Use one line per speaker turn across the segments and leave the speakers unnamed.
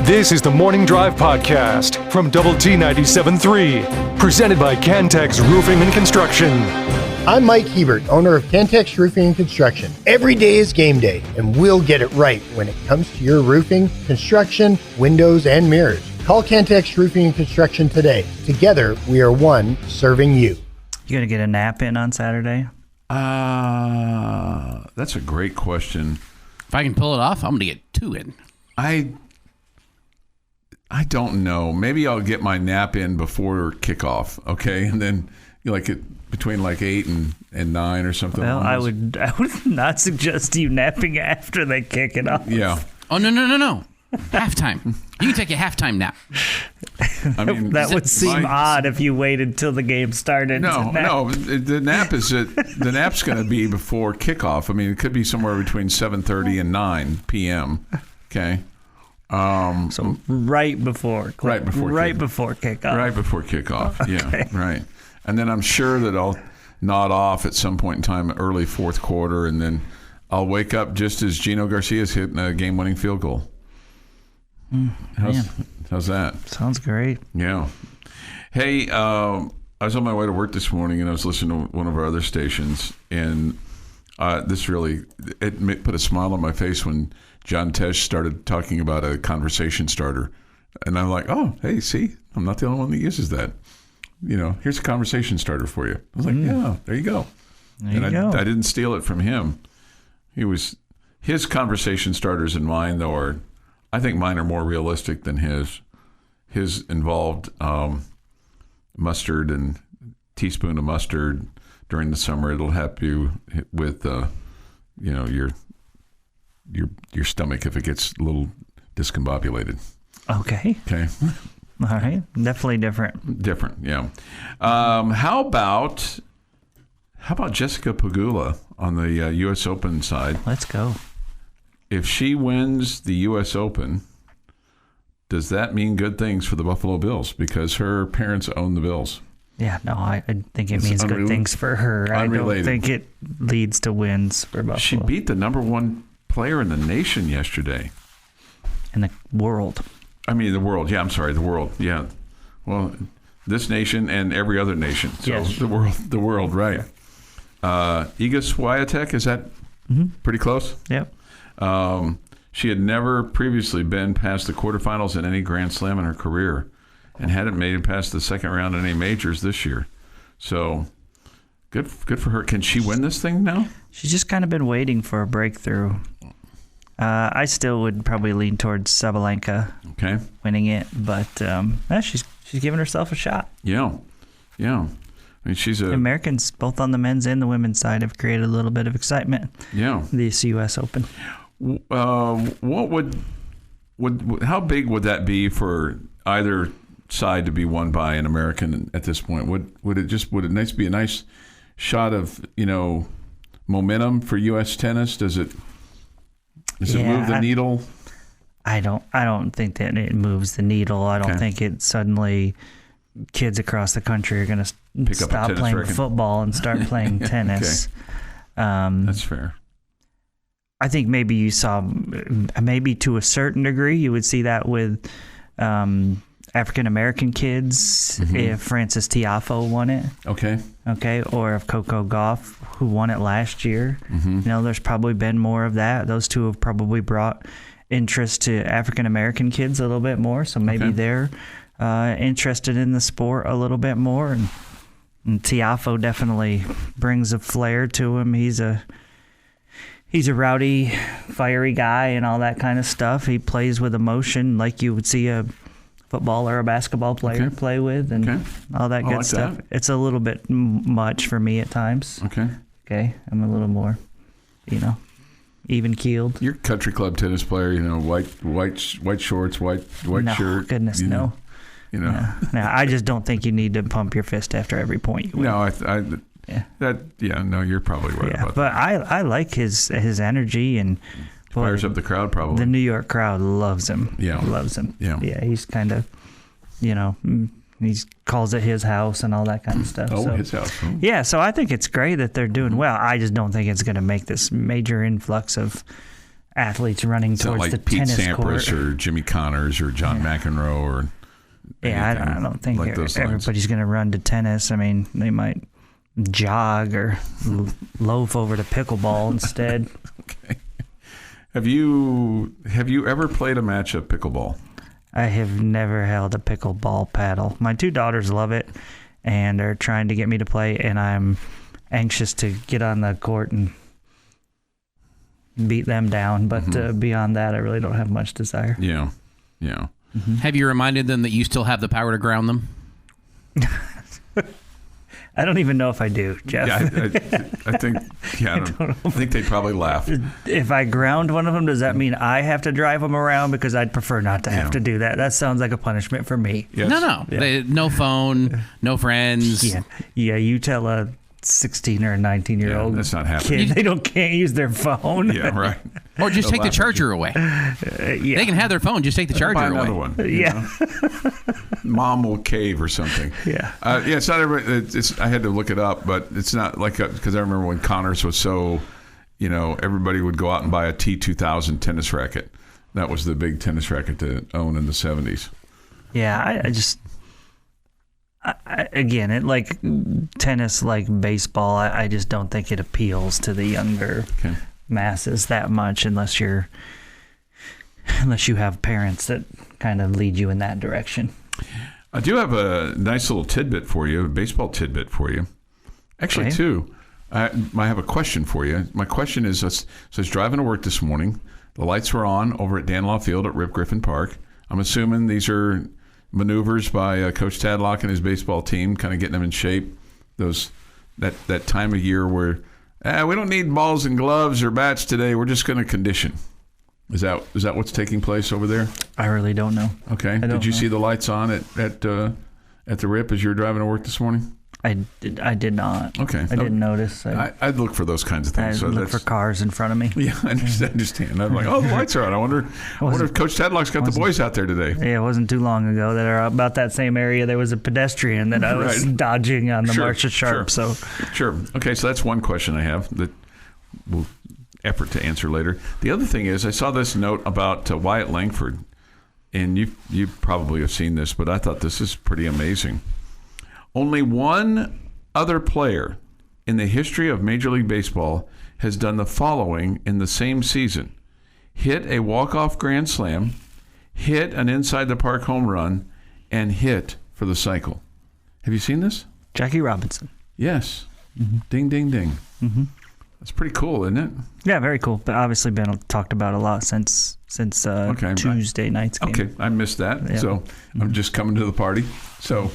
This is the Morning Drive Podcast from Double T 97.3, presented by Cantex Roofing and Construction.
I'm Mike Hebert, owner of Cantex Roofing and Construction. Every day is game day, and we'll get it right when it comes to your roofing, construction, windows, and mirrors. Call Cantex Roofing and Construction today. Together, we are one serving you.
You gonna get a nap in on Saturday?
That's a great question.
If I can pull it off, I'm going to get two in.
I don't know. Maybe I'll get my nap in before kickoff, okay? And then between like 8 and 9 or something.
Well, I would not suggest you napping after they kick it off.
Yeah.
Oh, no. Halftime. You can take a halftime nap.
I mean,
that would seem odd if you waited till the game started.
No. The nap's going to be before kickoff. I mean, it could be somewhere between 7:30 and 9 p.m. Okay.
So right before kickoff.
Right before kickoff.
Okay.
Yeah. Right. And then I'm sure that I'll nod off at some point in time, early fourth quarter, and then I'll wake up just as Gino Garcia's hitting a game-winning field goal. How's that?
Sounds great.
Yeah. Hey, I was on my way to work this morning, and I was listening to one of our other stations, and it put a smile on my face when John Tesh started talking about a conversation starter. And I'm like, oh, hey, see, I'm not the only one that uses that. Here's a conversation starter for you. I was like, yeah, there you go. I didn't steal it from him. His conversation starters and mine, though, I think mine are more realistic than his. His involved mustard and teaspoon of mustard during the summer. It'll help you with, your stomach if it gets a little discombobulated.
Okay. All right. Definitely different.
Different, yeah. How about Jessica Pegula on the U.S. Open side?
Let's go.
If she wins the U.S. Open, does that mean good things for the Buffalo Bills? Because her parents own the Bills.
Yeah, no, I think it means good things for her.
Unrelated.
I don't think it leads to wins for Buffalo.
She beat the number one player in the nation yesterday.
In the world.
I mean, the world. Yeah, I'm sorry, the world. Yeah. Well, this nation and every other nation. So
yes.
The world, right. Iga Swiatek, is that pretty close?
Yep.
She had never previously been past the quarterfinals in any Grand Slam in her career and hadn't made it past the second round in any majors this year. So good for her. Can she win this thing now?
She's just kind of been waiting for a breakthrough. I still would probably lean towards Sabalenka winning it, but she's giving herself a shot.
Yeah. I mean, she's
Americans, both on the men's and the women's side, have created a little bit of excitement.
Yeah.
This U.S. Open.
What how big would that be for either side to be won by an American at this point? Would it be a nice shot of momentum for U.S. tennis? Does it move the needle?
I don't think that it moves the needle. I don't think it suddenly kids across the country are going to stop playing football and start playing tennis.
That's fair.
I think maybe you saw, maybe to a certain degree, you would see that with African-American kids if Frances Tiafoe won it. Okay, or if Coco Gauff, who won it last year. There's probably been more of that. Those two have probably brought interest to African-American kids a little bit more, so maybe they're interested in the sport a little bit more. And Tiafoe definitely brings a flair to him. He's a rowdy, fiery guy and all that kind of stuff. He plays with emotion like you would see a football or a basketball player play with and all that good stuff. It's a little bit much for me at times. Okay. I'm a little more, even-keeled.
You're a country club tennis player, white shorts, white shirt.
Goodness, no. No, I just don't think you need to pump your fist after every point you win.
No, you're probably right about that.
But I like his energy and
fires up the crowd. Probably
the New York crowd loves him. Loves him. He's kind of, he calls it his house and all that kind of stuff.
His house.
Yeah, so I think it's great that they're doing well. I just don't think it's going to make this major influx of athletes running
it's
towards
not like
the
Pete
tennis
Sampras
court.
or Jimmy Connors or John McEnroe or
I don't think
like those lines.
everybody's going to run to tennis. I mean, they might jog or loaf over to pickleball instead.
Okay. Have you ever played a match of pickleball?
I have never held a pickleball paddle. My 2 daughters love it, and are trying to get me to play, and I'm anxious to get on the court and beat them down. But beyond that, I really don't have much desire.
Yeah.
Mm-hmm. Have you reminded them that you still have the power to ground them?
I don't even know if I do, Jeff.
Yeah, I think. Yeah, I think they'd probably laugh.
If I ground one of them, does that mean I have to drive them around? Because I'd prefer not to have to do that. That sounds like a punishment for me.
Yes.
No.
Yeah.
No phone, no friends.
Yeah. You tell a 16 or a 19-year-old
that's not happening.
kid they can't use their phone.
Yeah, right.
Or just take the charger away.
Yeah.
They can have their phone. Just take the charger
Buy
away.
another one.
Yeah.
Mom will cave or something.
Yeah.
It's not everybody. I had to look it up, but it's not like because I remember when Connors was so, everybody would go out and buy a T2000 tennis racket. That was the big tennis racket to own in the 70s.
Yeah, again, it like tennis, like baseball. I just don't think it appeals to the younger masses that much unless you have parents that kind of lead you in that direction.
I do have a nice little tidbit for you, a baseball tidbit for you. Actually, two. I have a question for you. My question is, so I was driving to work this morning. The lights were on over at Danlaw Field at Rip Griffin Park. I'm assuming these are maneuvers by Coach Tadlock and his baseball team, kind of getting them in shape. That time of year where we don't need balls and gloves or bats today. We're just going to condition. Is that what's taking place over there?
I really don't know.
Okay. Did you see the lights on at the Rip as you were driving to work this morning?
I did not.
Okay.
I didn't notice.
I'd look for those kinds of things.
I'd look for cars in front of me.
Yeah, I understand. I'm like, the lights are on. I wonder if Coach Tadlock's got the boys out there today.
Yeah, it wasn't too long ago that about that same area there was a pedestrian that I was dodging on the Marcia Sharp.
Sure. Okay, so that's one question I have that we'll effort to answer later. The other thing is I saw this note about Wyatt Langford, and you probably have seen this, but I thought this is pretty amazing. Only one other player in the history of Major League Baseball has done the following in the same season: hit a walk-off grand slam, hit an inside-the-park home run, and hit for the cycle. Have you seen this?
Jackie Robinson.
Yes.
Mm-hmm.
Ding, ding, ding. Mm-hmm. That's pretty cool, isn't it?
Yeah, very cool. But obviously been talked about a lot since Tuesday night's game.
Okay, I missed that. Yeah. So I'm just coming to the party. So...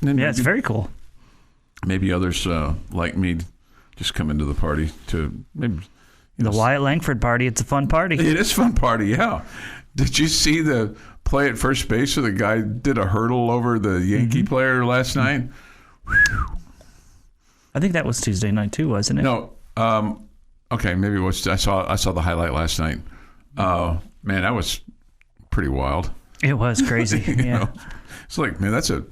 it's very cool.
Maybe others like me just come into the party to maybe
the Wyatt Langford party. It's a fun party.
It is a fun party. Yeah. Did you see the play at first base where the guy did a hurdle over the Yankee player last night?
I think that was Tuesday night too, wasn't it?
No. Okay, maybe it was. I saw the highlight last night. Man, that was pretty wild.
It was crazy. Yeah.
It's like, man, that's a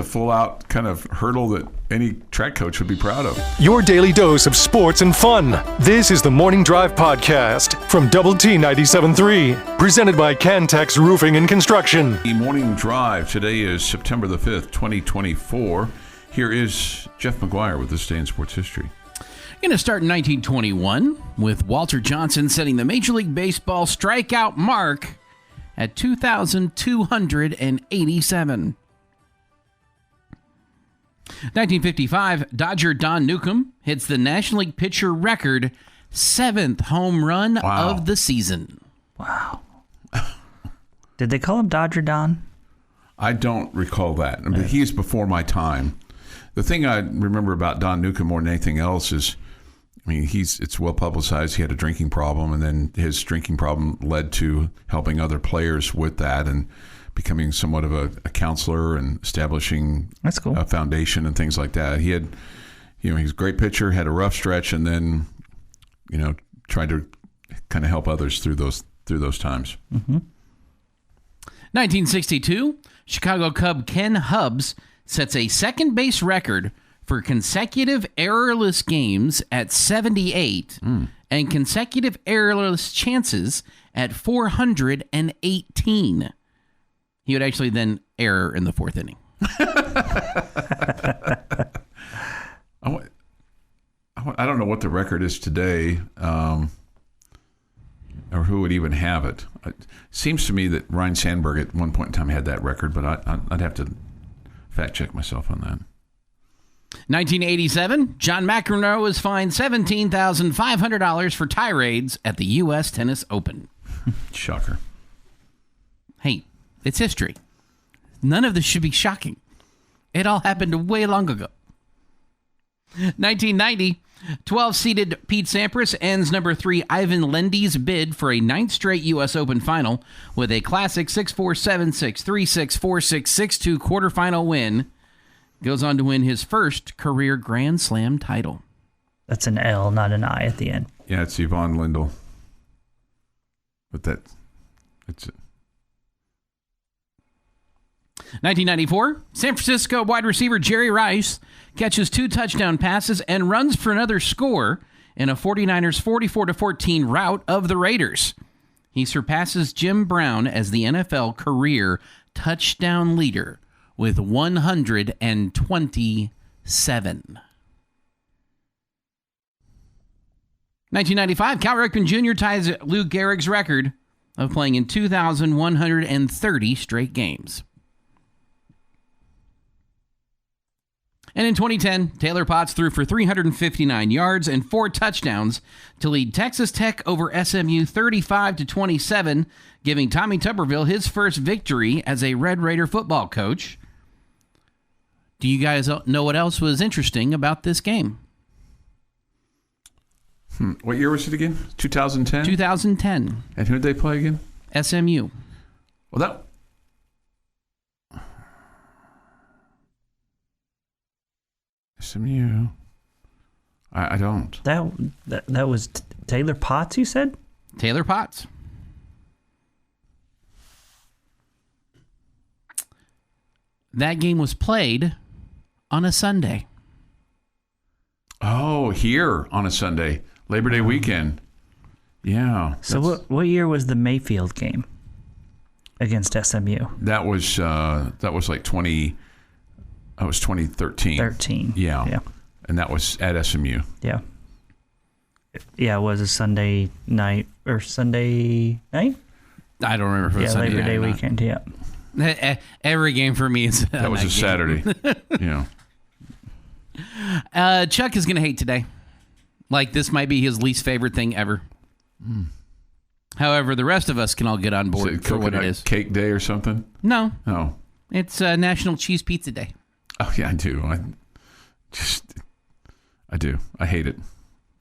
full-out kind of hurdle that any track coach would be proud of.
Your daily dose of sports and fun. This is the Morning Drive Podcast from Double T 97.3, presented by Cantex Roofing and Construction.
The Morning Drive. Today is September the 5th, 2024. Here is Jeff McGuire with this day in sports history.
Going to start in 1921 with Walter Johnson setting the Major League Baseball strikeout mark at 2,287. 1955, Dodger Don Newcomb hits the National League pitcher record 7th home run of the season.
Wow. Did they call him Dodger Don?
I don't recall that. I mean, he's before my time. The thing I remember about Don Newcomb more than anything else is, I mean, it's well publicized. He had a drinking problem, and then his drinking problem led to helping other players with that and becoming somewhat of a counselor and establishing
That's cool.
a foundation and things like that. He had, he's a great pitcher, had a rough stretch, and then, tried to kind of help others through those times.
Mm-hmm.
1962, Chicago Cub Ken Hubbs sets a second base record for consecutive errorless games at 78 and consecutive errorless chances at 418. He would actually then error in the fourth inning.
I don't know what the record is today, or who would even have it. It seems to me that Ryan Sandberg at one point in time had that record, but I'd have to fact check myself on that.
1987, John McEnroe was fined $17,500 for tirades at the U.S. Tennis Open.
Shocker.
Hey, it's history. None of this should be shocking. It all happened way long ago. 1990, 12-seeded Pete Sampras ends number 3 Ivan Lendy's bid for a 9th straight U.S. Open final with a classic 6-4, 7-6, 3-6, 4-6, 6-2 quarterfinal win. Goes on to win his first career Grand Slam title.
That's an L, not an I at the end.
Yeah, it's Yvonne Lindell. But that's it.
1994, San Francisco wide receiver Jerry Rice catches 2 touchdown passes and runs for another score in a 49ers 44-14 rout of the Raiders. He surpasses Jim Brown as the NFL career touchdown leader with 127. 1995, Cal Ripken Jr. ties Lou Gehrig's record of playing in 2,130 straight games. And in 2010, Taylor Potts threw for 359 yards and 4 touchdowns to lead Texas Tech over SMU 35-27, giving Tommy Tuberville his first victory as a Red Raider football coach. Do you guys know what else was interesting about this game?
What year was it again? 2010?
2010.
And who did they play again?
SMU.
Well, SMU. I don't.
That was Taylor Potts, you said?
Taylor Potts. That game was played on a Sunday.
Oh, here on a Sunday. Labor Day weekend. Yeah.
So what year was the Mayfield game against SMU?
That was like 2013.
13.
Yeah. And that was at SMU.
Yeah. Yeah, it was a Sunday night or Sunday night?
I don't remember if it was Sunday
Labor Day weekend, yeah.
Every game for me is
that was a Saturday. Yeah.
Chuck is going to hate today. Like, this might be his least favorite thing ever. However, the rest of us can all get on board for what it is.
Cake day or something?
No.
Oh.
It's National Cheese Pizza Day.
Oh, yeah, I do. I do. I hate it.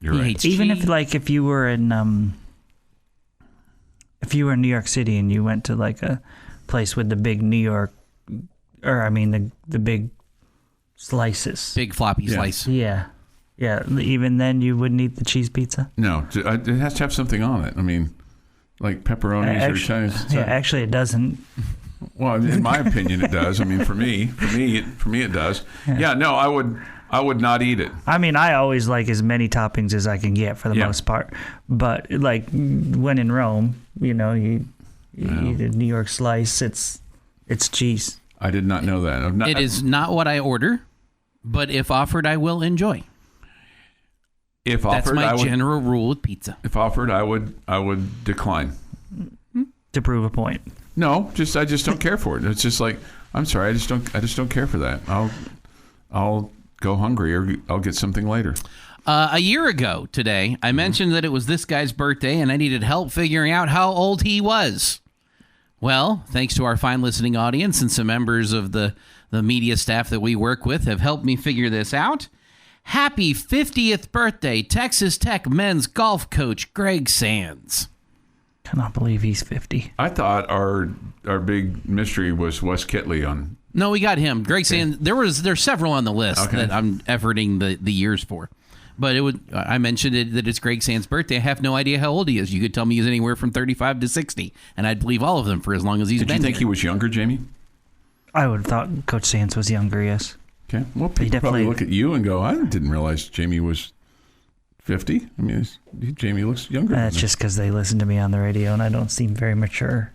You're right.
Even if you were in New York City and you went to like a place with the big New York, the big slices.
Big floppy slice.
Yeah. Yeah. Even then you wouldn't eat the cheese pizza?
No. It has to have something on it. I mean, like pepperonis or Chinese.
Yeah, actually it doesn't.
Well, in my opinion, it does. I mean, for me, it does. Yeah. No, I would not eat it.
I mean, I always like as many toppings as I can get for the most part. But like when in Rome, you eat a New York slice. It's cheese.
I did not know that.
It is not what I order, but if offered, I will enjoy.
If offered,
that's my general rule with pizza.
If offered, I would decline.
To prove a point.
No, I just don't care for it. It's just like, I'm sorry, I just don't care for that. I'll go hungry or I'll get something later.
A year ago today, I mentioned that it was this guy's birthday and I needed help figuring out how old he was. Well, thanks to our fine listening audience and some members of the media staff that we work with have helped me figure this out. Happy 50th birthday, Texas Tech men's golf coach Greg Sands.
Cannot believe he's 50.
I thought our big mystery was Wes Kitley on.
No, we got him. Greg Sands. There's several on the list that I'm efforting the years for. But I mentioned that it's Greg Sands' birthday. I have no idea how old he is. You could tell me he's anywhere from 35 to 60, and I'd believe all of them for as long as he's been.
Did you think he was younger, Jamie?
I would have thought Coach Sands was younger, yes.
Okay. Well, people probably look at you and go, I didn't realize Jamie was 50. I mean, Jamie looks younger.
That's just because they listen to me on the radio and I don't seem very mature.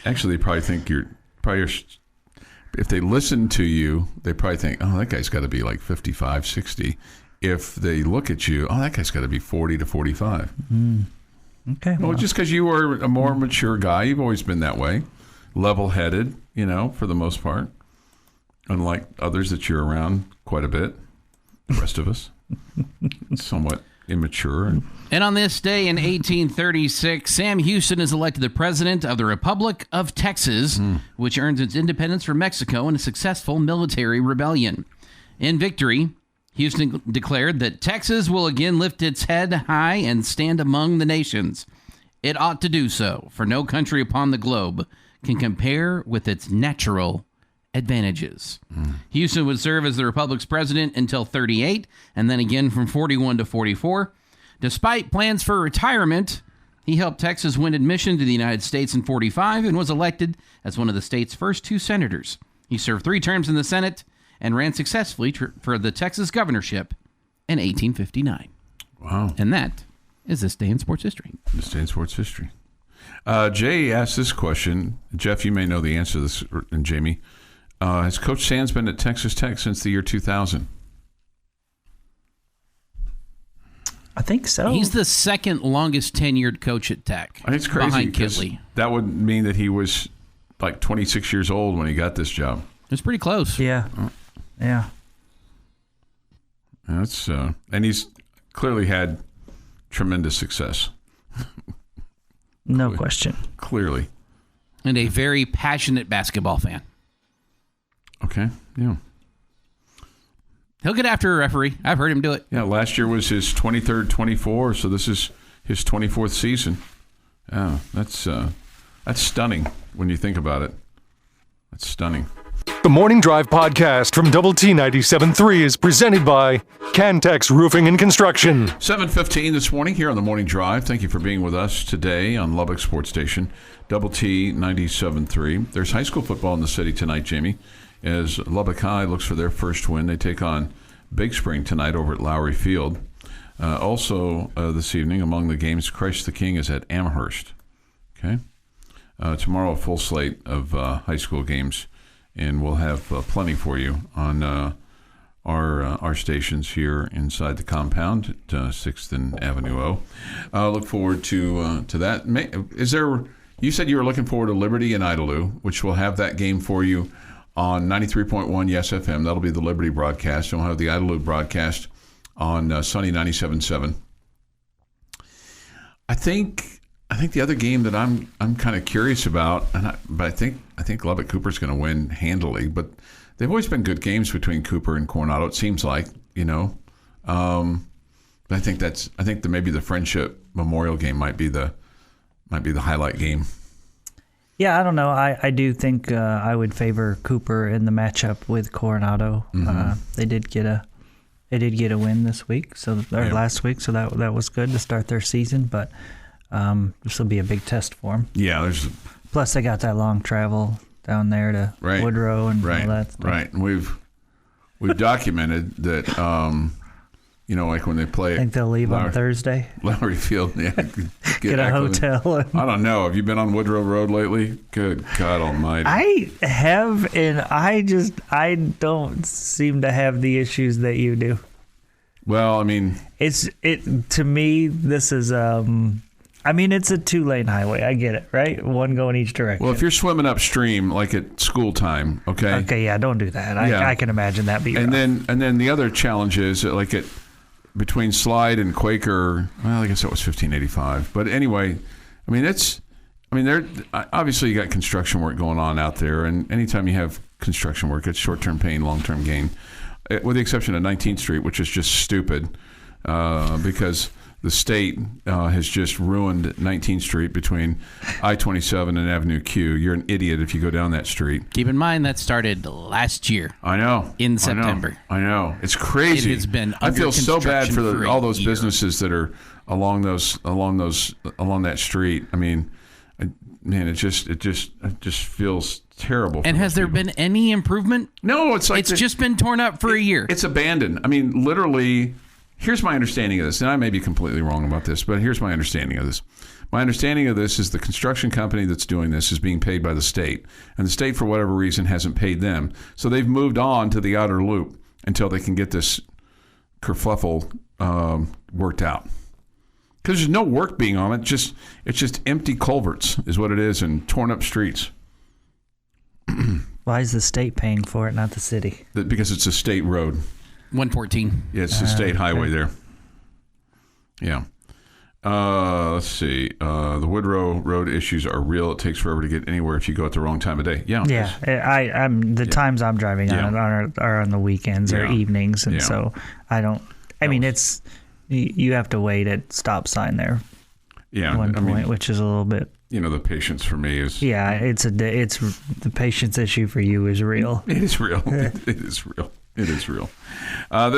Actually, they probably think if they listen to you, they probably think, oh, that guy's got to be like 55, 60. If they look at you, oh, that guy's got to be 40 to 45.
Okay.
Well, just because you are a more mature guy, you've always been that way, level-headed, for the most part, unlike others that you're around quite a bit, the rest of us, somewhat immature.
And on this day in 1836, Sam Houston is elected the president of the Republic of Texas, which earns its independence from Mexico in a successful military rebellion. In victory, Houston declared that Texas will again lift its head high and stand among the nations. It ought to do so, for no country upon the globe can compare with its natural advantages. Houston would serve as the Republic's president until 38, and then again from 41 to 44. Despite plans for retirement, he helped Texas win admission to the United States in 45 and was elected as one of the state's first 2 senators. He served 3 terms in the Senate and ran successfully for the Texas governorship in 1859.
Wow.
And that is this day in sports history.
This day in sports history. Jay asked this question. Jeff, you may know the answer to this, and Jamie. Has Coach Sands been at Texas Tech since the year 2000?
I think so.
He's the second longest tenured coach at Tech.
I think it's crazy
behind
because
Kitley.
That would mean that he was like 26 years old when he got this job.
It's pretty close.
Yeah. Yeah.
That's and he's clearly had tremendous success.
No question.
Clearly.
And a very passionate basketball fan.
Okay. Yeah.
He'll get after a referee. I've heard him do it.
Yeah, last year was his 23rd, 24, so this is his 24th season. Yeah, that's stunning when you think about it. That's stunning.
The Morning Drive podcast from Double T 97.3 is presented by Cantex Roofing and Construction.
7:15 this morning here on the Morning Drive. Thank you for being with us today on Lubbock Sports Station, Double T 97.3. There's high school football in the city tonight, Jamie, as Lubbock High looks for their first win. They take on Big Spring tonight over at Lowry Field. Also this evening, among the games, Christ the King is at Amherst. Okay. Tomorrow, a full slate of high school games, and we'll have plenty for you on our stations here inside the compound at 6th and Avenue O. Look forward to that. Is there? You said you were looking forward to Liberty and Idalou, which will have that game for you on 93.1 Yes FM. That'll be the Liberty broadcast, and we'll have the Idalou broadcast on Sunny 97.7. I think the other game that I'm kind of curious about, but I think Lubbock Cooper's going to win handily. But they've always been good games between Cooper and Coronado. It seems like, But I think maybe the Friendship Memorial game might be the highlight game.
Yeah, I don't know. I do think I would favor Cooper in the matchup with Coronado.
Mm-hmm.
They did get a win this week, last week, so that was good to start their season. But this will be a big test for them.
Yeah,
plus they got that long travel down there to Woodrow and all that stuff.
Right, and we've documented that. Like when they play.
I think they'll leave on Thursday.
Lowry Field, yeah.
Get a hotel.
I don't know. Have you been on Woodrow Road lately? Good God Almighty!
I have, and I don't seem to have the issues that you do.
Well, I mean,
to me. This is it's a 2-lane highway. I get it, right? One going each direction.
Well, if you're swimming upstream, like at school time, okay.
Okay, yeah, don't do that. I can imagine that being.
And then the other challenge is like between Slide and Quaker. Well, I guess that was 1585. But anyway, there obviously you got construction work going on out there, and anytime you have construction work, it's short-term pain, long-term gain. With the exception of 19th Street, which is just stupid, because the state has just ruined 19th Street between I-27 and Avenue Q. You're an idiot if you go down that street.
Keep in mind that started last year.
I know.
In September.
I know. It's crazy.
It has been
I feel so bad for all those
year.
businesses that are along that street. I mean, man, it just feels terrible.
And has there been any improvement?
No, it's like
it's just been torn up for a year.
It's abandoned. I mean, literally, here's my understanding of this, and I may be completely wrong about this, but here's my understanding of this. My understanding of this is the construction company that's doing this is being paid by the state, and the state, for whatever reason, hasn't paid them. So they've moved on to the outer loop until they can get this kerfluffle worked out. Because there's no work being on it. It's just empty culverts is what it is, and torn up streets.
Why is the state paying for it, not the city?
Because it's a state road.
114.
Yeah, it's a state highway there. Yeah. Let's see. The Woodrow Road issues are real. It takes forever to get anywhere if you go at the wrong time of day. Yeah.
Yeah. I'm times I'm driving on it are on the weekends or evenings, and so I don't. I mean, it's you have to wait at stop sign there.
Yeah.
One point, which is a little bit.
The patience for me is.
Yeah, it's the patience issue for you is real.
It is real. It is real. It is real.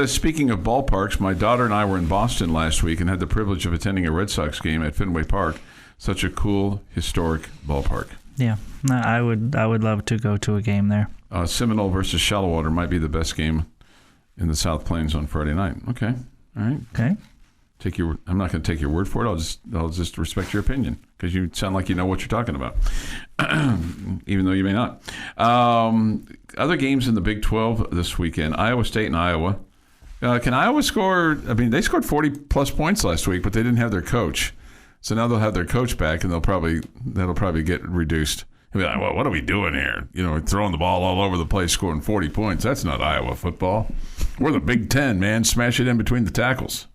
Speaking of ballparks, my daughter and I were in Boston last week and had the privilege of attending a Red Sox game at Fenway Park. Such a cool, historic ballpark.
Yeah, I would love to go to a game there.
Seminole versus Shallowater might be the best game in the South Plains on Friday night. Okay, all right.
Okay.
I'm not going to take your word for it. I'll just respect your opinion because you sound like you know what you're talking about, even though you may not. Other games in the Big 12 this weekend: Iowa State and Iowa. Can Iowa score? I mean, they scored 40-plus points last week, but they didn't have their coach. So now they'll have their coach back, and that'll probably get reduced. They'll be like, well, what are we doing here? We're throwing the ball all over the place, scoring 40 points. That's not Iowa football. We're the Big Ten, man. Smash it in between the tackles.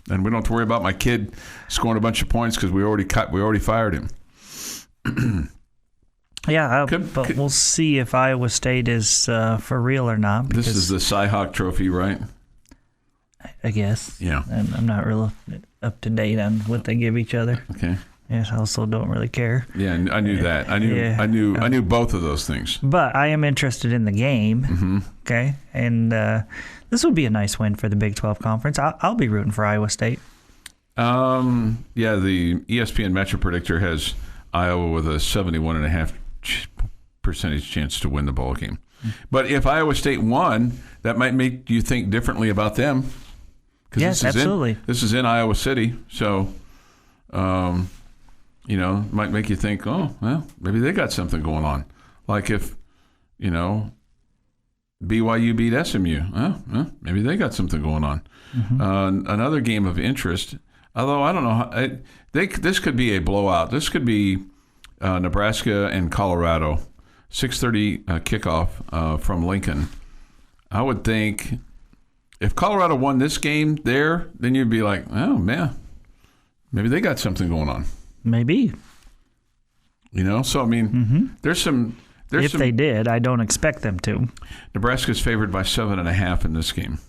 And we don't have to worry about my kid scoring a bunch of points because we already fired him.
Yeah, but we'll see if Iowa State is for real or not.
This is the Cy-Hawk Trophy, right?
I guess.
Yeah.
I'm not real up to date on what they give each other.
Okay.
Yes, I also don't really care.
Yeah, I knew that. I knew both of those things.
But I am interested in the game.
Mm-hmm.
Okay, and this would be a nice win for the Big 12 Conference. I'll be rooting for Iowa State.
Yeah, the ESPN Metro Predictor has Iowa with a 71.5% chance to win the ball game. But if Iowa State won, that might make you think differently about them.
Yes, absolutely.
This is in Iowa City, so might make you think, oh, well, maybe they got something going on. Like if, BYU beat SMU. Well, maybe they got something going on. Mm-hmm. Another game of interest, although I don't know, this could be a blowout. This could be Nebraska and Colorado, 6:30 kickoff from Lincoln. I would think if Colorado won this game there, then you'd be like, oh, man, maybe they got something going on.
Maybe.
So I mean, there's some.
If they did, I don't expect them to.
Nebraska's favored by 7.5 in this game.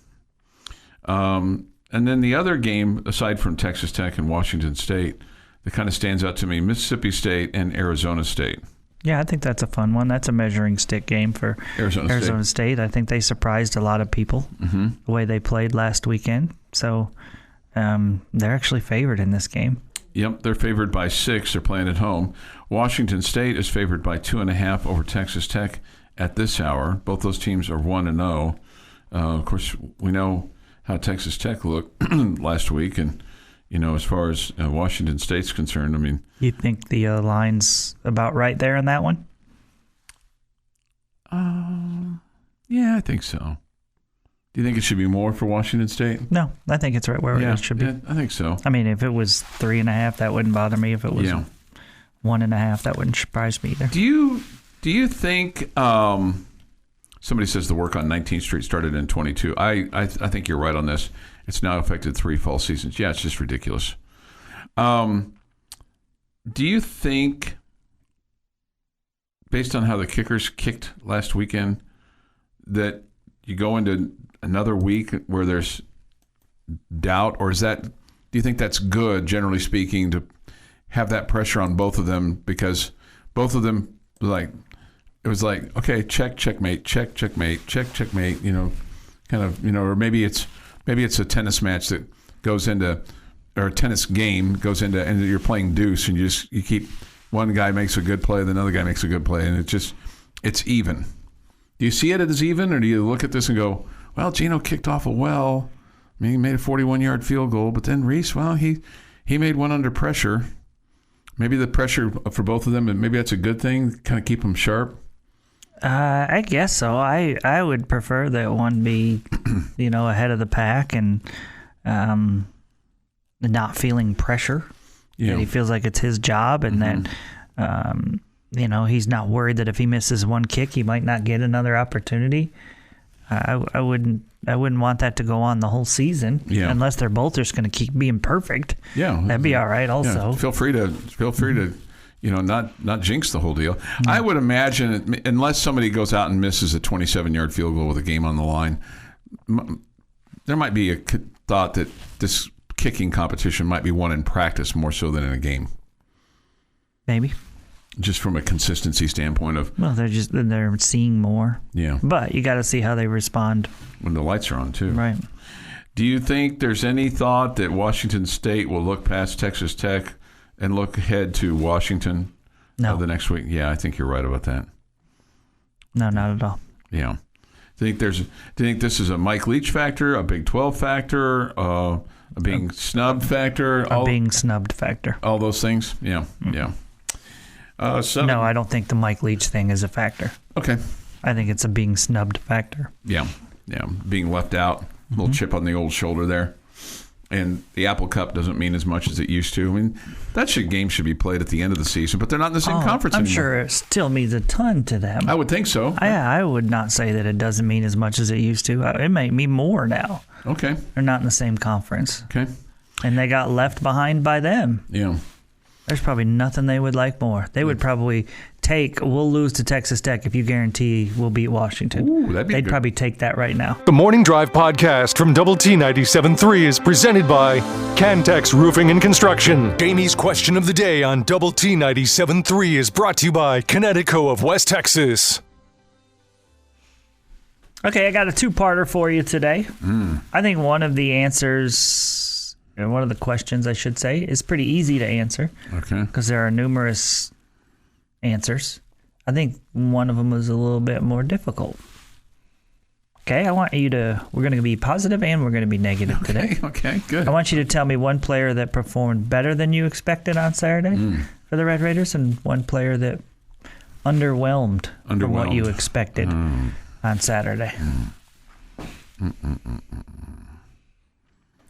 And then the other game, aside from Texas Tech and Washington State, that kind of stands out to me, Mississippi State and Arizona State.
Yeah, I think that's a fun one. That's a measuring stick game for Arizona State. I think they surprised a lot of people the way they played last weekend. So they're actually favored in this game.
Yep, they're favored by 6. They're playing at home. Washington State is favored by 2.5 over Texas Tech at this hour. Both those teams are 1-0. Of course, we know how Texas Tech looked last week, and as far as Washington State's concerned, I mean,
you think the line's about right there in that one?
Yeah, I think so. Do you think it should be more for Washington State?
No, I think it's right where it should be.
Yeah, I think so.
I mean, if it was 3.5, that wouldn't bother me. If it was 1.5, that wouldn't surprise me either.
Do you think somebody says the work on 19th Street started in 22? I think you're right on this. It's now affected 3 fall seasons. Yeah, it's just ridiculous. Do you think, based on how the Kickers kicked last weekend, that you go into another week where there's doubt, or do you think that's good, generally speaking, to have that pressure on both of them, because both of them, it was like, okay, checkmate, checkmate, checkmate, or maybe it's a tennis match that goes into, or a tennis game goes into, and you're playing deuce, and you one guy makes a good play, then another guy makes a good play, and it's even. Do you see it as even, or do you look at this and go, well, Geno kicked off a well. I mean, he made a 41-yard field goal, but then Reese, well, he made one under pressure. Maybe the pressure for both of them, and maybe that's a good thing, kind of keep them sharp.
I guess so. I would prefer that one be, ahead of the pack and not feeling pressure.
Yeah.
That he feels like it's his job, and that he's not worried that if he misses one kick, he might not get another opportunity. I wouldn't want that to go on the whole season, unless they're both just going to keep being perfect.
Yeah,
that'd be all right. Also,
feel free to not jinx the whole deal. Mm-hmm. I would imagine, unless somebody goes out and misses a 27-yard field goal with a game on the line, there might be a thought that this kicking competition might be won in practice more so than in a game.
Maybe.
Just from a consistency standpoint of...
Well, they're seeing more.
Yeah.
But you got to see how they respond.
When the lights are on, too.
Right.
Do you think there's any thought that Washington State will look past Texas Tech and look ahead to Washington the next week? Yeah, I think you're right about that.
No, not at all.
Yeah. Do you think this is a Mike Leach factor, a Big 12 factor, a being snubbed factor?
Being snubbed factor.
All those things? Yeah, yeah.
No, I don't think the Mike Leach thing is a factor.
Okay.
I think it's a being snubbed factor.
Yeah, yeah. Being left out, a little chip on the old shoulder there. And the Apple Cup doesn't mean as much as it used to. I mean, game should be played at the end of the season, but they're not in the same conference anymore.
I'm sure it still means a ton to them.
I would think so.
I would not say that it doesn't mean as much as it used to. It might mean more now.
Okay.
They're not in the same conference.
Okay.
And they got left behind by them.
Yeah.
There's probably nothing they would like more. They would probably we'll lose to Texas Tech if you guarantee we'll beat Washington.
Ooh, they'd
probably
take that right now.
The Morning Drive podcast from Double T 97.3 is presented by Cantex Roofing and Construction. Jamie's question of the day on Double T 97.3 is brought to you by Connecticut of West Texas.
Okay, I got a two-parter for you today. I think one of the answers... And one of the questions, I should say, is pretty easy to answer.
Okay.
Because there are numerous answers. I think one of them was a little bit more difficult. Okay, I want you to... We're going to be positive and we're going to be negative today.
Okay, good.
I want you to tell me one player that performed better than you expected on Saturday for the Red Raiders and one player that underwhelmed from what you expected on Saturday.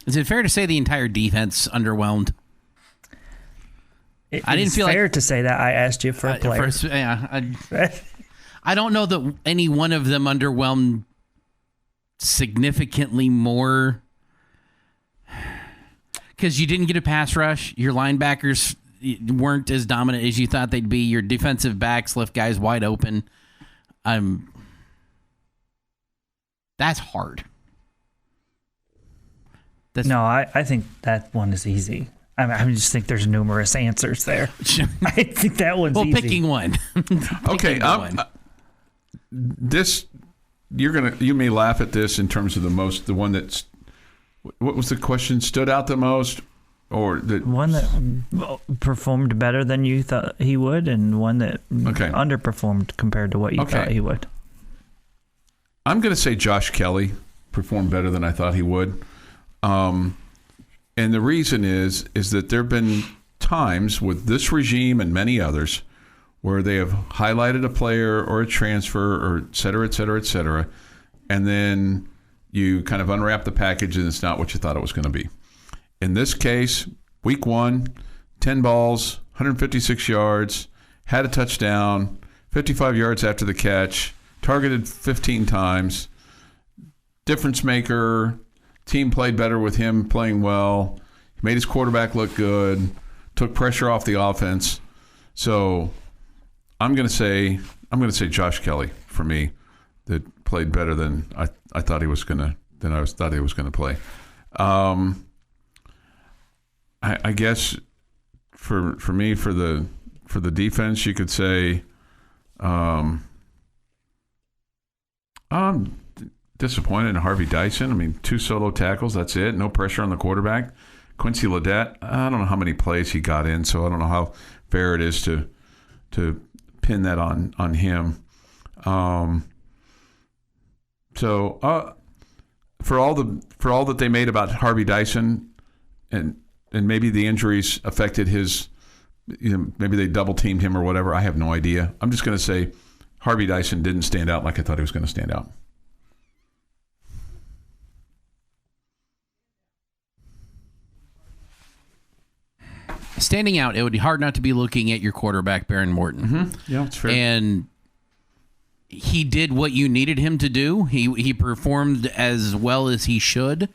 Is it fair to say the entire defense underwhelmed?
I didn't feel fair to say that. I asked you for a player.
I don't know that any one of them underwhelmed significantly more because you didn't get a pass rush. Your linebackers weren't as dominant as you thought they'd be. Your defensive backs left guys wide open. That's hard.
I think that one is easy. I just think there's numerous answers there. I think that one's easy.
Well, picking one.
Okay. You may laugh at this in terms of the one that's, what was the question, stood out the most? Or the
one that performed better than you thought he would, and one that underperformed compared to what you thought he would.
I'm going to say Josh Kelly performed better than I thought he would. And the reason is that there have been times with this regime and many others where they have highlighted a player or a transfer or et cetera, et cetera, et cetera, and then you kind of unwrap the package and it's not what you thought it was going to be. In this case, week 1, 10 balls, 156 yards, had a touchdown, 55 yards after the catch, targeted 15 times, difference maker. Team played better with him playing well. He made his quarterback look good. Took pressure off the offense. So I'm going to say Josh Kelly for me, that played better than I thought he was going to play. I guess for me for the defense you could say disappointed in Harvey Dyson. I mean, 2 solo tackles, that's it. No pressure on the quarterback. Quincy Ledet, I don't know how many plays he got in, so I don't know how fair it is to pin that on him. So for all that they made about Harvey Dyson, and maybe the injuries affected his, maybe they double teamed him or whatever. I have no idea. I'm just going to say Harvey Dyson didn't stand out like I thought he was going to stand out.
Standing out, it would be hard not to be looking at your quarterback, Baron Morton.
Mm-hmm. Yeah, that's fair.
And he did what you needed him to do. He performed as well as he should,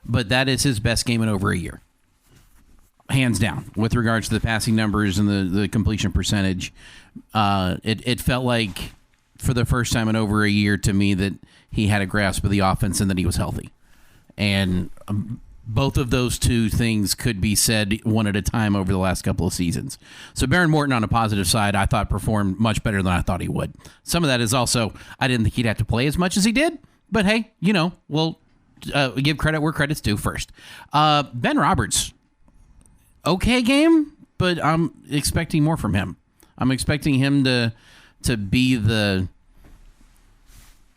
but that is his best game in over a year. Hands down, with regards to the passing numbers and the completion percentage. It felt like, for the first time in over a year to me, that he had a grasp of the offense and that he was healthy. And both of those two things could be said one at a time over the last couple of seasons. So Baron Morton, on a positive side, I thought performed much better than I thought he would. Some of that is also, I didn't think he'd have to play as much as he did, but hey, we'll give credit where credit's due first. Ben Roberts, okay game, but I'm expecting more from him. I'm expecting him to be the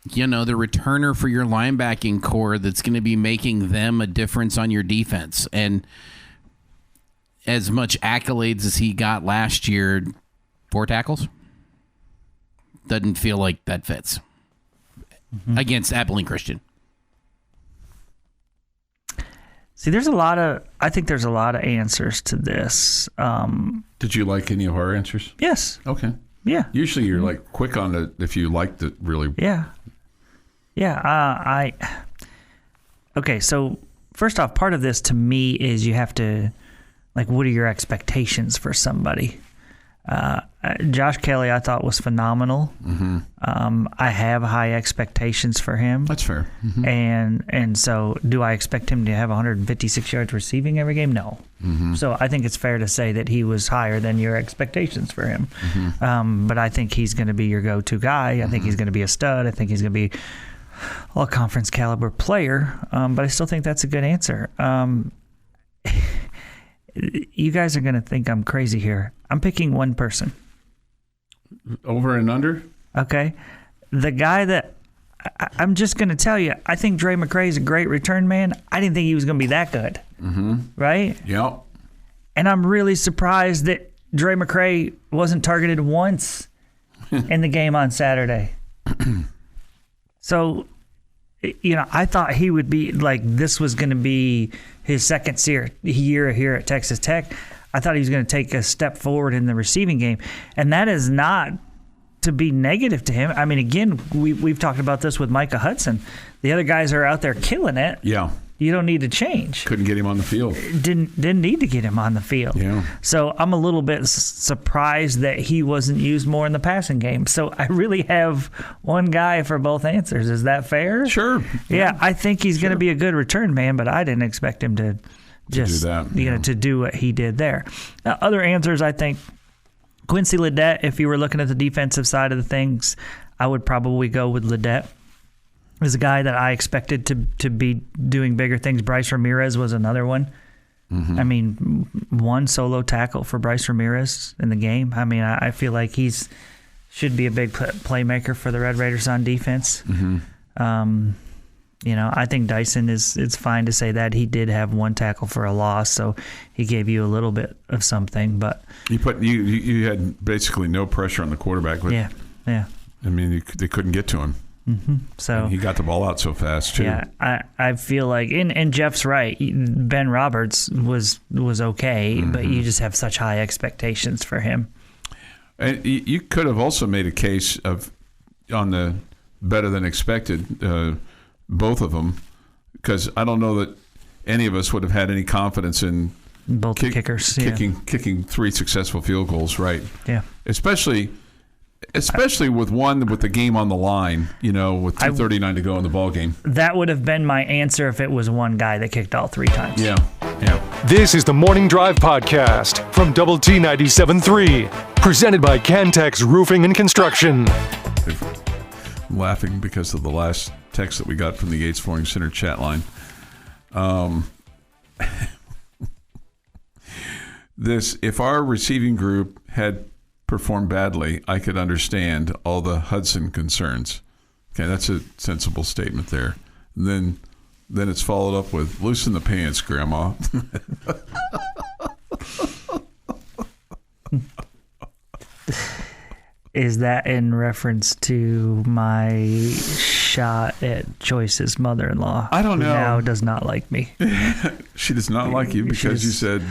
returner for your linebacking core that's going to be making them a difference on your defense. And as much accolades as he got last year, 4 tackles, doesn't feel like that fits against Abilene Christian.
See, I think there's a lot of answers to this.
Did you like any of our answers?
Yes.
Okay.
Yeah.
Usually you're like quick on it if you liked it really.
Yeah. Yeah. Okay, so first off, part of this to me is you have to, what are your expectations for somebody? Josh Kelly, I thought, was phenomenal. Mm-hmm. I have high expectations for him.
That's fair. Mm-hmm.
And so do I expect him to have 156 yards receiving every game? No. Mm-hmm. So I think it's fair to say that he was higher than your expectations for him. Mm-hmm. But I think he's going to be your go-to guy. I think he's going to be a stud. I think he's going to be all-conference caliber player. But I still think that's a good answer. You guys are going to think I'm crazy here. I'm picking one person.
Over and under?
Okay. The guy that I'm just going to tell you, I think Dre McCray is a great return man. I didn't think he was going to be that good. Mm-hmm. Right?
Yep.
And I'm really surprised that Dre McCray wasn't targeted once in the game on Saturday. So, I thought he would be this was going to be his second year here at Texas Tech. I thought he was going to take a step forward in the receiving game. And that is not to be negative to him. I mean, again, we've talked about this with Micah Hudson. The other guys are out there killing it.
Yeah.
You don't need to change.
Couldn't get him on the field.
Didn't need to get him on the field.
Yeah.
So I'm a little bit surprised that he wasn't used more in the passing game. So I really have one guy for both answers. Is that fair?
Sure.
Yeah, I think he's going to be a good return man, but I didn't expect him to just
do that,
to do what he did there. Other answers, I think Quincy Ledet. If you were looking at the defensive side of the things, I would probably go with Ledet. Is a guy that I expected to be doing bigger things. Bryce Ramirez was another one. Mm-hmm. I mean, one solo tackle for Bryce Ramirez in the game. I mean, I feel like he's should be a big playmaker for the Red Raiders on defense. Mm-hmm. I think Dyson it's fine to say that he did have one tackle for a loss, so he gave you a little bit of something. But
you had basically no pressure on the quarterback.
Yeah.
I mean, they couldn't get to him.
Mm-hmm. So
and he got the ball out so fast too.
Yeah, I feel like, and Jeff's right. Ben Roberts was okay, but you just have such high expectations for him.
And you could have also made a case on the better than expected, both of them, because I don't know that any of us would have had any confidence in
both kickers
kicking 3 successful field goals, right?
Yeah,
especially with one with the game on the line, with 2:39 to go in the ball game.
That would have been my answer if it was one guy that kicked all 3 times.
Yeah.
This is the Morning Drive podcast from Double T 97.3, presented by Cantex Roofing and Construction.
I'm laughing because of the last text that we got from the Yates Flooring Center chat line. If our receiving group had performed badly, I could understand all the Hudson concerns. Okay, that's a sensible statement there. And then it's followed up with, loosen the pants, Grandma.
Is that in reference to my shot at Joyce's mother-in-law?
I don't know.
Who now does not like me.
She does not like you because you said,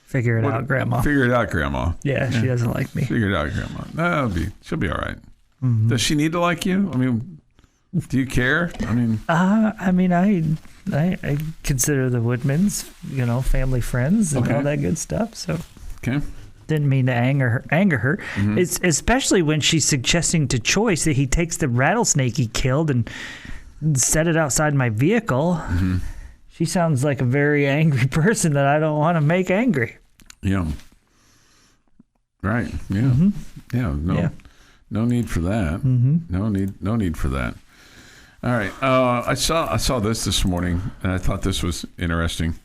figure it out, Grandma.
Figure it out, Grandma.
Yeah, she doesn't like me.
Figure it out, Grandma. No, she'll be all right. Mm-hmm. Does she need to like you? I mean, do you care? I mean,
I consider the Woodmans, family friends and all that good stuff. So,
okay.
Didn't mean to anger her. Mm-hmm. It's especially when she's suggesting to Choice that he takes the rattlesnake he killed and set it outside my vehicle. Mm-hmm. She sounds like a very angry person that I don't want to make angry.
Yeah. Right. Yeah. Mm-hmm. Yeah. No need for that. Mm-hmm. No need for that. All right. I saw this morning, and I thought this was interesting.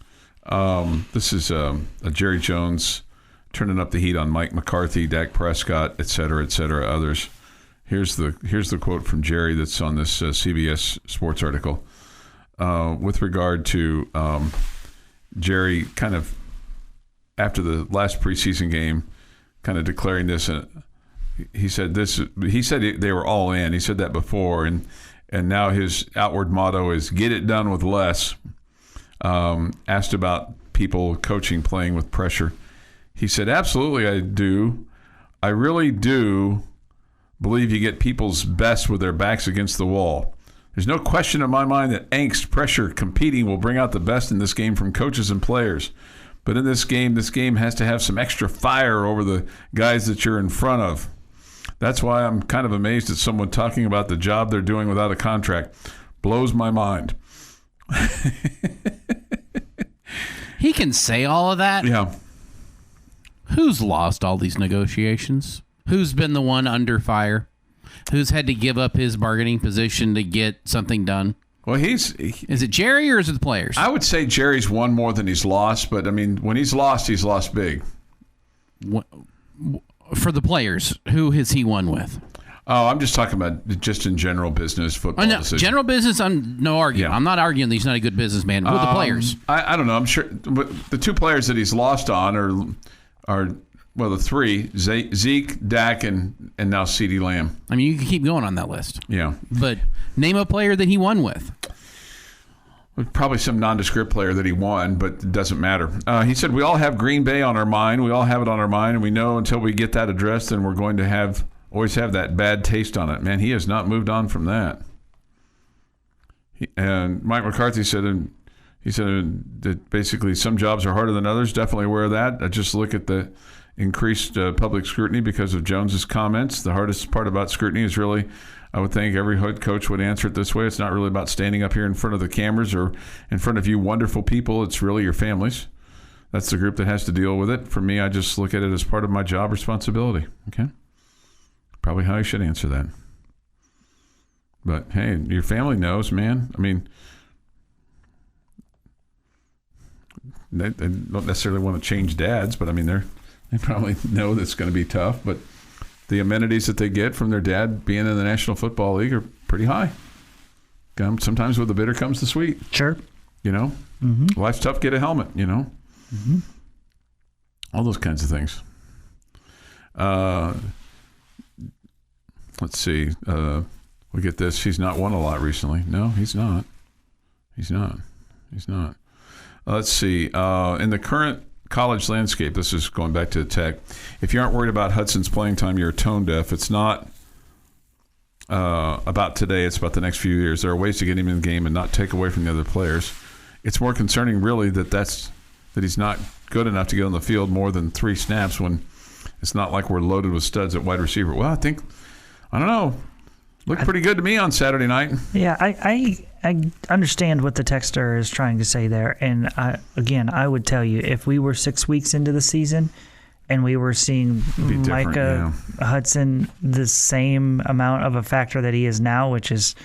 This is a Jerry Jones turning up the heat on Mike McCarthy, Dak Prescott, et cetera, others. Here's the quote from Jerry that's on this CBS Sports article with regard to Jerry kind of after the last preseason game, kind of declaring this. He said they were all in. He said that before, and now his outward motto is "Get it done with less." Asked about people coaching playing with pressure, he said, "Absolutely, I do. I really do believe you get people's best with their backs against the wall. There's no question in my mind that angst, pressure, competing will bring out the best in this game from coaches and players. But in this game has to have some extra fire over the guys that you're in front of. That's why I'm kind of amazed at someone talking about the job they're doing without a contract. Blows my mind."
He can say all of that?
Yeah.
Who's lost all these negotiations? Who's been the one under fire? Who's had to give up his bargaining position to get something done?
Well,
is it Jerry or is it the players?
I would say Jerry's won more than he's lost, but I mean, when he's lost big.
For the players, who has he won with?
Oh, I'm just talking about just in general business, football decisions.
General business, I'm no argument. Yeah. I'm not arguing that he's not a good businessman. With the players.
I don't know. I'm sure but the two players that he's lost on are the three, Zeke, Dak, and now CeeDee Lamb.
I mean, you can keep going on that list.
Yeah.
But name a player that he won with.
Probably some nondescript player that he won, but it doesn't matter. He said, we all have Green Bay on our mind. We all have it on our mind, and we know until we get that addressed, then we're going to always have that bad taste on it. Man, he has not moved on from that. And Mike McCarthy said that basically some jobs are harder than others. Definitely aware of that. I just look at the increased public scrutiny because of Jones's comments. The hardest part about scrutiny is really, I would think every head coach would answer it this way. It's not really about standing up here in front of the cameras or in front of you wonderful people. It's really your families. That's the group that has to deal with it. For me, I just look at it as part of my job responsibility. Okay? Probably how I should answer that. But, hey, your family knows, man. I mean, they don't necessarily want to change dads, but, I mean, they probably know that's going to be tough. But the amenities that they get from their dad being in the National Football League are pretty high. Sometimes with the bitter comes the sweet.
Sure.
Mm-hmm. Life's tough, get a helmet, Mm-hmm. All those kinds of things. Let's see. We get this. He's not won a lot recently. No, he's not. He's not. Let's see. In the current college landscape, this is going back to the tech. If you aren't worried about Hudson's playing time, you're tone deaf. It's not about today. It's about the next few years. There are ways to get him in the game and not take away from the other players. It's more concerning, really, that he's not good enough to get on the field more than 3 snaps when it's not like we're loaded with studs at wide receiver. Well, I don't know. Looked pretty good to me on Saturday night.
Yeah, I understand what the texter is trying to say there. And I would tell you, if we were 6 weeks into the season and we were seeing Micah Hudson the same amount of a factor that he is now, which is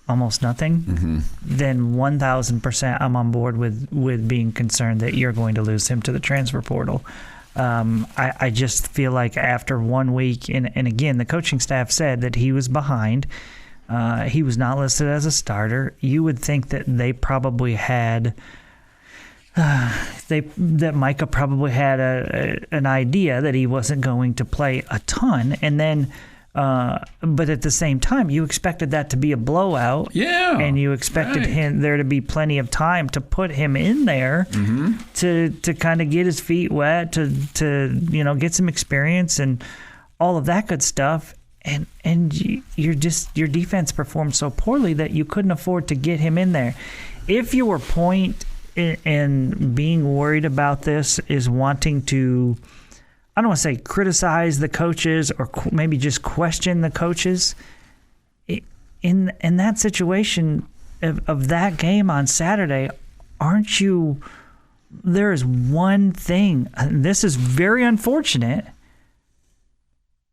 almost nothing, mm-hmm. then 1,000% I'm on board with being concerned that you're going to lose him to the transfer portal. I just feel like after 1 week, and again, the coaching staff said that he was behind. He was not listed as a starter. You would think that they probably had that Micah probably had an idea that he wasn't going to play a ton, and then but at the same time, you expected that to be a blowout.
Yeah,
and you expected there to be plenty of time to put him in there to kind of get his feet wet, to get some experience and all of that good stuff. And your defense performed so poorly that you couldn't afford to get him in there. If your point in being worried about this is wanting to, I don't want to say criticize the coaches or maybe just question the coaches, in that situation of that game on Saturday, aren't you? There is one thing, and this is very unfortunate,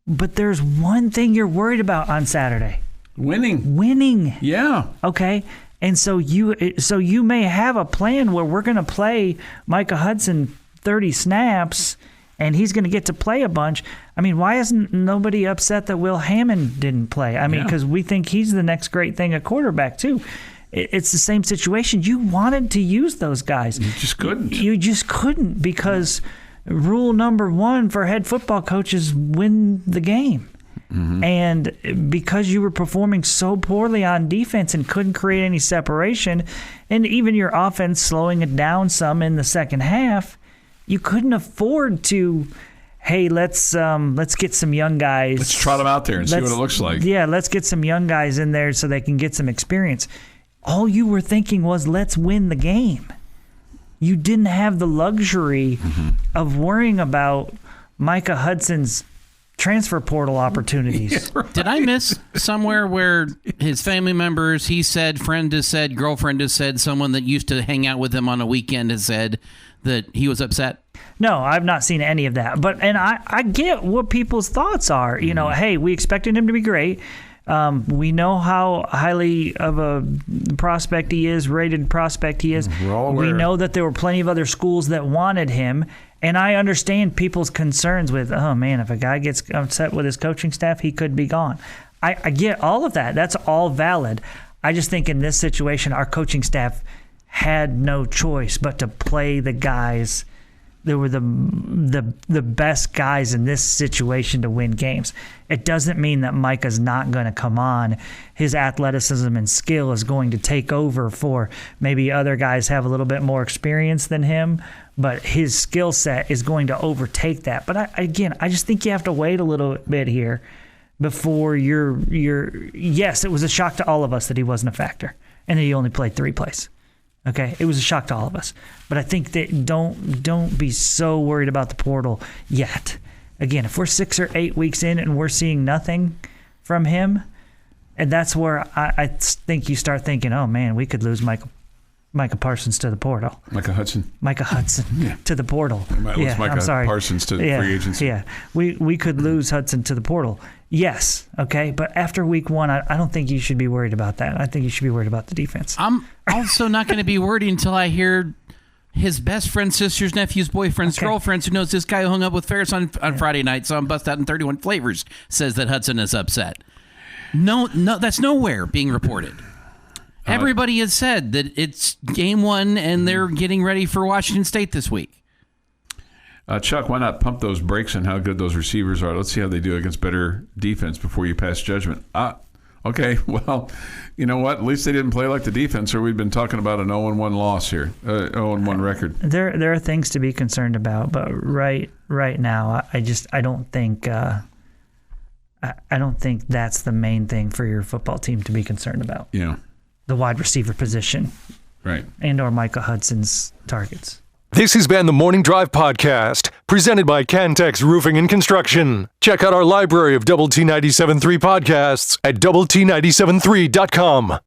but there's one thing you're worried about on Saturday. Winning. Yeah. Okay. And so you may have a plan where we're going to play Micah Hudson 30 snaps and he's going to get to play a bunch. I mean, why isn't nobody upset that Will Hammond didn't play? I mean, because we think he's the next great thing at quarterback too. It's the same situation. You wanted to use those guys.
You just couldn't.
You just couldn't because rule number one for head football coaches, win the game. Mm-hmm. And because you were performing so poorly on defense and couldn't create any separation, and even your offense slowing it down some in the second half, you couldn't afford to, hey, let's get some young guys.
Let's trot them out there and see what it looks like.
Yeah, let's get some young guys in there so they can get some experience. All you were thinking was, let's win the game. You didn't have the luxury of worrying about Micah Hudson's transfer portal opportunities.
Yeah, right. Did I miss somewhere where his family members, he said, friend has said, girlfriend has said, someone that used to hang out with him on a weekend has said that he was upset?
No, I've not seen any of that. And I get what people's thoughts are. You know, hey, we expected him to be great. We know how highly of a prospect he is, rated prospect he is. We know that there were plenty of other schools that wanted him. And I understand people's concerns with, oh, man, if a guy gets upset with his coaching staff, he could be gone. I get all of that. That's all valid. I just think in this situation, our coaching staff had no choice but to play the guys. They were the best guys in this situation to win games. It doesn't mean that Micah's not going to come on. His athleticism and skill is going to take over for maybe other guys have a little bit more experience than him, but his skill set is going to overtake that. But I just think you have to wait a little bit here before you're. Yes, it was a shock to all of us that he wasn't a factor and that he only played 3 plays. Okay, it was a shock to all of us. But I think that don't be so worried about the portal yet. Again, if we're 6 or 8 weeks in and we're seeing nothing from him, and that's where I think you start thinking, oh, man, we could lose Micah Parsons to the portal.
Micah Hudson
to the portal.
We might lose Micah Parsons to free agency.
Yeah, we could lose Hudson to the portal. Yes, okay, but after week 1, I don't think you should be worried about that. I think you should be worried about the defense.
I'm also not going to be worried until I hear his best friend's sister's nephew's boyfriend's girlfriends who knows this guy who hung up with Ferris on Friday night, saw him bust out in 31 flavors, says that Hudson is upset. No, that's nowhere being reported. Everybody has said that it's game 1 and they're getting ready for Washington State this week.
Chuck, why not pump those brakes on how good those receivers are? Let's see how they do against better defense before you pass judgment. Okay, well, you know what? At least they didn't play like the defense, or we've been talking about an 0-1 loss here, 0-1 record.
There are things to be concerned about, but right now, I don't think that's the main thing for your football team to be concerned about.
Yeah,
the wide receiver position,
right,
and/or Micah Hudson's targets.
This has been the Morning Drive Podcast, presented by Cantex Roofing and Construction. Check out our library of Double T 97.3 podcasts at doublet97.3.com.